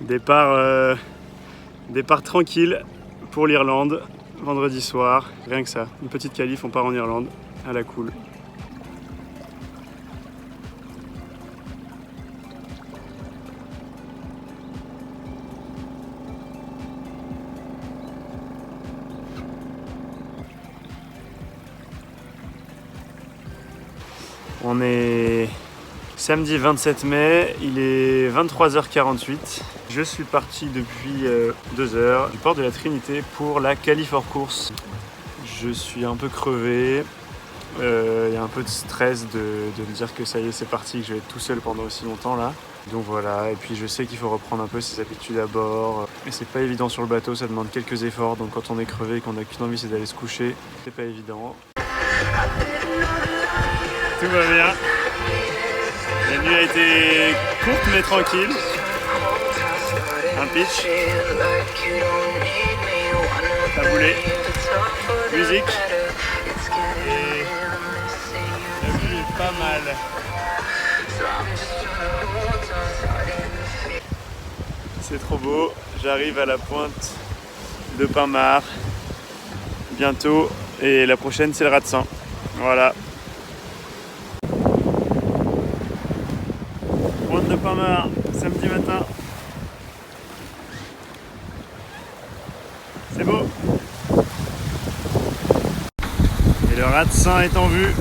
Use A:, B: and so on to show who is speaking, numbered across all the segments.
A: Départ tranquille pour l'Irlande, vendredi soir, rien que ça. Une petite qualif, on part en Irlande, à la cool. On est samedi 27 mai, il est 23h48. Je suis parti depuis 2 heures du port de la Trinité pour la Califor course. Je suis un peu crevé, il y a un peu de stress de me dire que ça y est c'est parti, que je vais être tout seul pendant aussi longtemps là. Donc voilà, et puis je sais qu'il faut reprendre un peu ses habitudes à bord. Et c'est pas évident sur le bateau, ça demande quelques efforts, donc quand on est crevé et qu'on n'a qu'une envie c'est d'aller se coucher, c'est pas évident. Tout va bien. La nuit a été courte mais tranquille. Un pitch. Taboulé. Musique. Et la vue est pas mal. C'est trop beau. J'arrive à la pointe de Pinmar bientôt. Et la prochaine c'est le Rat-de-Sein. Voilà. Pointe de Pinmar, samedi matin. C'est beau. Et le Rat-de-Sein est en vue.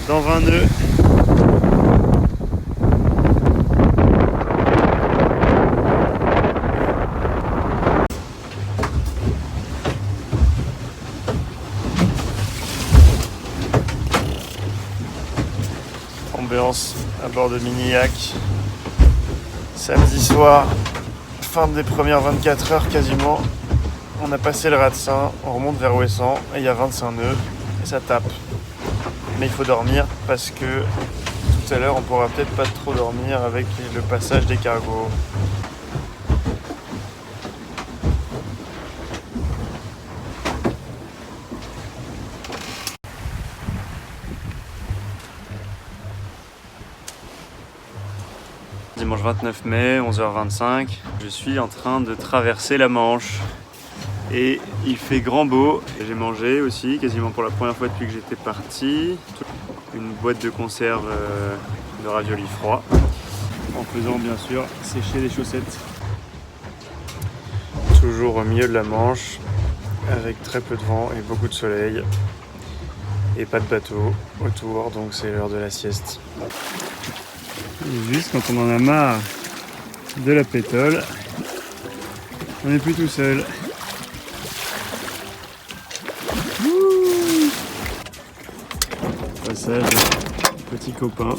A: Dans 20 nœuds. Ambiance à bord de Miniac. Samedi soir, fin des premières 24 heures quasiment. On a passé le Rat-de-Sein, on remonte vers Ouessant et il y a 25 nœuds et ça tape. Mais il faut dormir parce que tout à l'heure on pourra peut-être pas trop dormir avec le passage des cargos. Dimanche 29 mai, 11h25, je suis en train de traverser la Manche et il fait grand beau. J'ai mangé aussi, quasiment pour la première fois depuis que j'étais parti, une boîte de conserve de raviolis froids, en faisant bien sûr sécher les chaussettes. Toujours au milieu de la Manche, avec très peu de vent et beaucoup de soleil, et pas de bateau autour, donc c'est l'heure de la sieste. Et juste quand on en a marre de la pétole, on n'est plus tout seul. Passage, petit copain.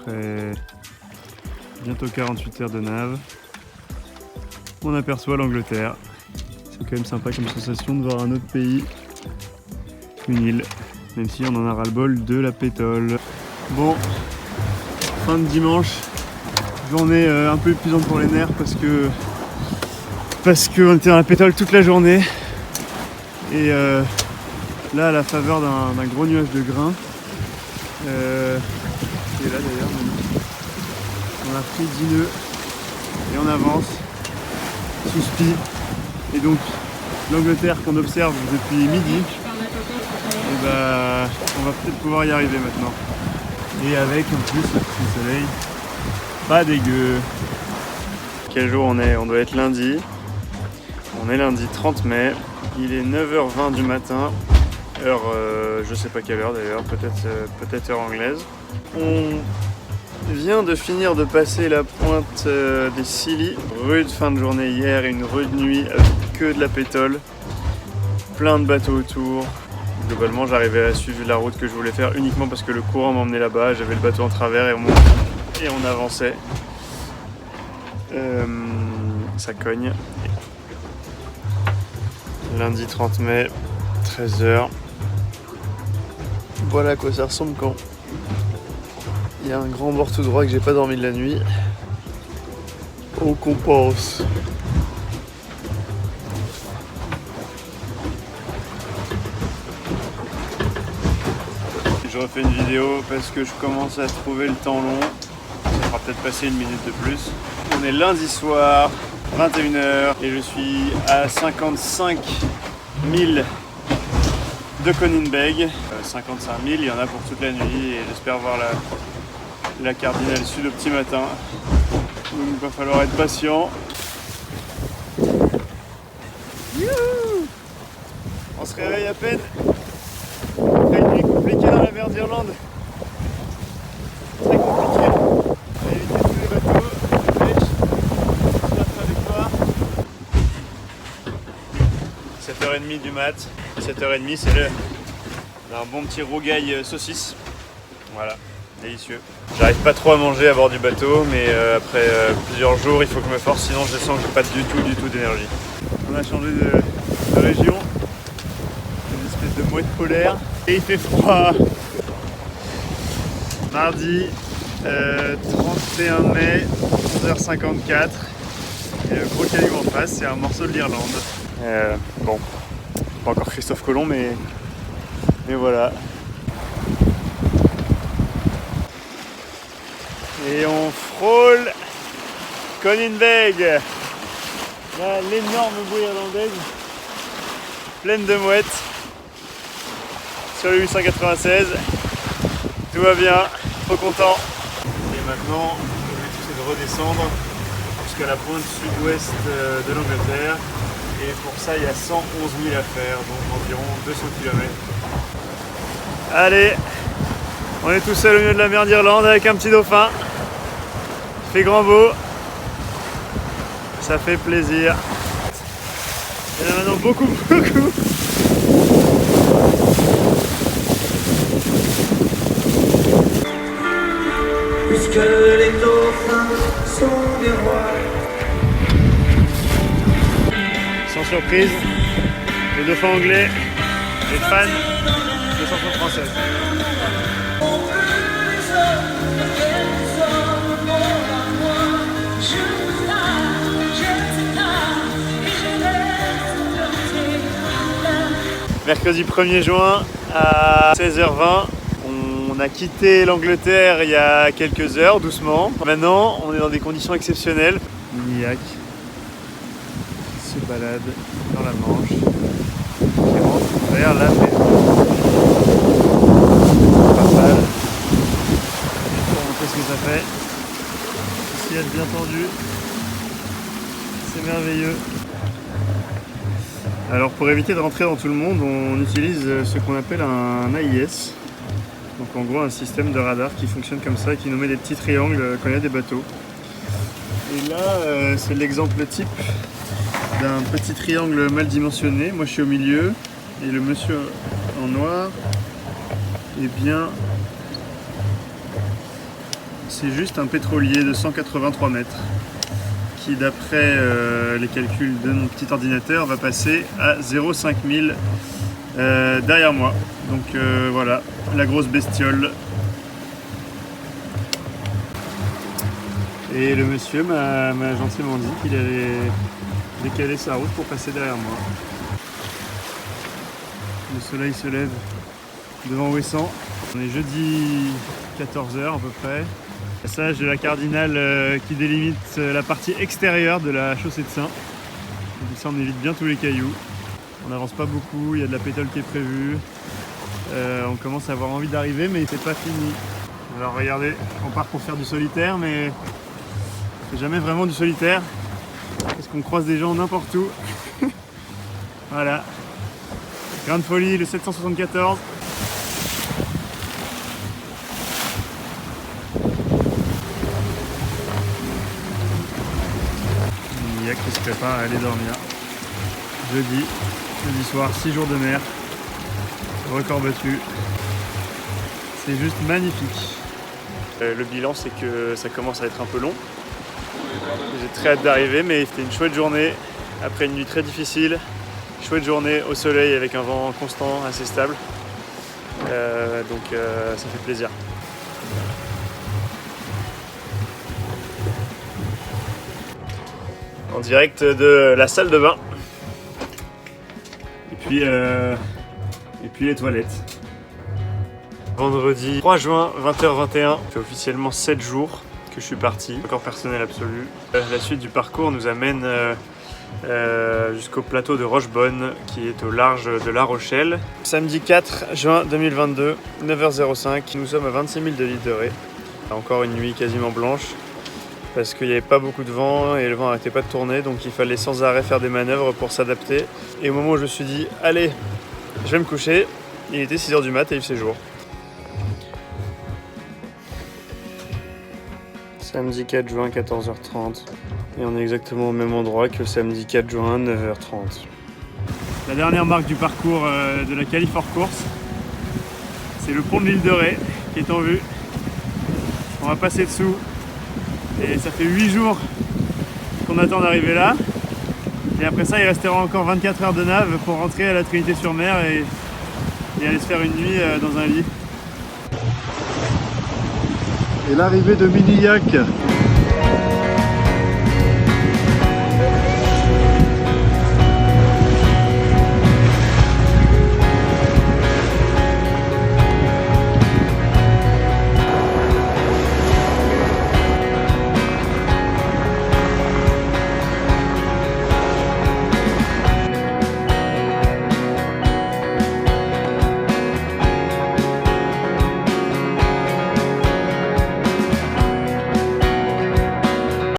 A: Après bientôt 48 heures de nave, on aperçoit l'Angleterre. C'est quand même sympa comme sensation de voir un autre pays, une île, même si on en a ras-le-bol de la pétole. Bon. Fin de dimanche, journée un peu épuisante pour les nerfs parce qu'on était dans la pétole toute la journée et là à la faveur d'un gros nuage de grains qui est là d'ailleurs, on a pris 10 nœuds et on avance sous spi et donc l'Angleterre qu'on observe depuis midi, et bah, on va peut-être pouvoir y arriver maintenant. Et avec en plus le petit soleil, pas dégueu. Quel jour on est? On doit être lundi. On est lundi 30 mai. Il est 9h20 du matin. Heure, je sais pas quelle heure d'ailleurs, peut-être heure anglaise. On vient de finir de passer la pointe des Scilly. Rude fin de journée hier et une rude nuit avec que de la pétole. Plein de bateaux autour. Globalement, j'arrivais à suivre la route que je voulais faire uniquement parce que le courant m'emmenait là-bas. J'avais le bateau en travers et on avançait. Ça cogne. Lundi 30 mai, 13h. Voilà à quoi ça ressemble quand il y a un grand bord tout droit et que j'ai pas dormi de la nuit. On compense. je refais une vidéo parce que je commence à trouver le temps long. Ça fera peut-être passer une minute de plus. On est lundi soir, 21h, et je suis à 55 000 de Koningberg. 55 000, il y en a pour toute la nuit et j'espère voir la cardinale sud au petit matin. Donc il va falloir être patient. Youhou! On se réveille à peine. Après une nuit compliquée dans la mer d'Irlande. Très compliqué. On va éviter tous les bateaux, les pêches, sur la trajectoire. 7h30 du mat. 7h30, c'est l'heure d'un bon petit rougail saucisse. Voilà, délicieux. J'arrive pas trop à manger à bord du bateau, mais après plusieurs jours, il faut que je me force, sinon je sens que j'ai pas du tout d'énergie. On a changé de région, une espèce de mouette polaire, et il fait froid. Mardi 31 mai, 11h54, et le gros caillou en face, c'est un morceau de l'Irlande. Bon, pas encore Christophe Colomb, mais voilà. Et on frôle Koningberg. Là, l'énorme bouée irlandaise, pleine de mouettes, sur le 896. Tout va bien, trop content. Et maintenant, l'objectif c'est de redescendre jusqu'à la pointe sud-ouest de l'Angleterre. Et pour ça, il y a 111 000 à faire, donc environ 200 km. Allez, on est tout seul au milieu de la mer d'Irlande avec un petit dauphin. Il fait grand beau. Ça fait plaisir. Il y en a maintenant beaucoup.
B: Puisque les dauphins sont des rois.
A: Sans surprise, les dauphins anglais, les fans de chansons françaises. Mercredi 1er juin à 16h20, on a quitté l'Angleterre il y a quelques heures, doucement. Maintenant, on est dans des conditions exceptionnelles. Miniac se balade dans la Manche, qui rentre vers la mer. Pas mal. Pour montrer ce que ça fait. Ici, elle est bien tendue. C'est merveilleux. Alors pour éviter de rentrer dans tout le monde, on utilise ce qu'on appelle un AIS. Donc en gros un système de radar qui fonctionne comme ça, qui nous met des petits triangles quand il y a des bateaux. Et là c'est l'exemple type d'un petit triangle mal dimensionné. Moi je suis au milieu et le monsieur en noir, eh bien c'est juste un pétrolier de 183 mètres. Qui d'après les calculs de mon petit ordinateur va passer à 0,5 000 derrière moi. Donc voilà, la grosse bestiole. Et le monsieur m'a gentiment dit qu'il allait décaler sa route pour passer derrière moi. Le soleil se lève devant Ouessant. On est jeudi 14h à peu près. Passage de la cardinale qui délimite la partie extérieure de la chaussée de Saint. Donc ça on évite bien tous les cailloux. On n'avance pas beaucoup, il y a de la pétole qui est prévue. On commence à avoir envie d'arriver mais c'est pas fini. Alors regardez, on part pour faire du solitaire mais on fait jamais vraiment du solitaire. Parce qu'on croise des gens n'importe où. Voilà. Grande folie, le 774. Qui se prépare à aller dormir. Jeudi soir, 6 jours de mer, record battu. C'est juste magnifique. Le bilan c'est que ça commence à être un peu long. J'ai très hâte d'arriver mais c'était une chouette journée après une nuit très difficile. Chouette journée au soleil avec un vent constant, assez stable. Donc ça fait plaisir. En direct de la salle de bain et puis les toilettes. Vendredi 3 juin, 20h21. C'est officiellement 7 jours que je suis parti. Record personnel absolu. La suite du parcours nous amène jusqu'au plateau de Rochebonne qui est au large de La Rochelle. Samedi 4 juin 2022, 9h05. Nous sommes à 26 000 de l'île de Ré. Encore une nuit quasiment blanche parce qu'il n'y avait pas beaucoup de vent et le vent n'arrêtait pas de tourner, donc il fallait sans arrêt faire des manœuvres pour s'adapter. Et au moment où je me suis dit allez, je vais me coucher, il était 6h du mat et il faisait jour. Samedi 4 juin, 14h30. Et on est exactement au même endroit que le samedi 4 juin, 9h30. La dernière marque du parcours de la Califor Course, c'est le pont de l'île de Ré qui est en vue. On va passer dessous. Et ça fait 8 jours qu'on attend d'arriver là. Et après ça, il restera encore 24 heures de nave pour rentrer à la Trinité-sur-Mer et aller se faire une nuit dans un lit. Et l'arrivée de Minillac.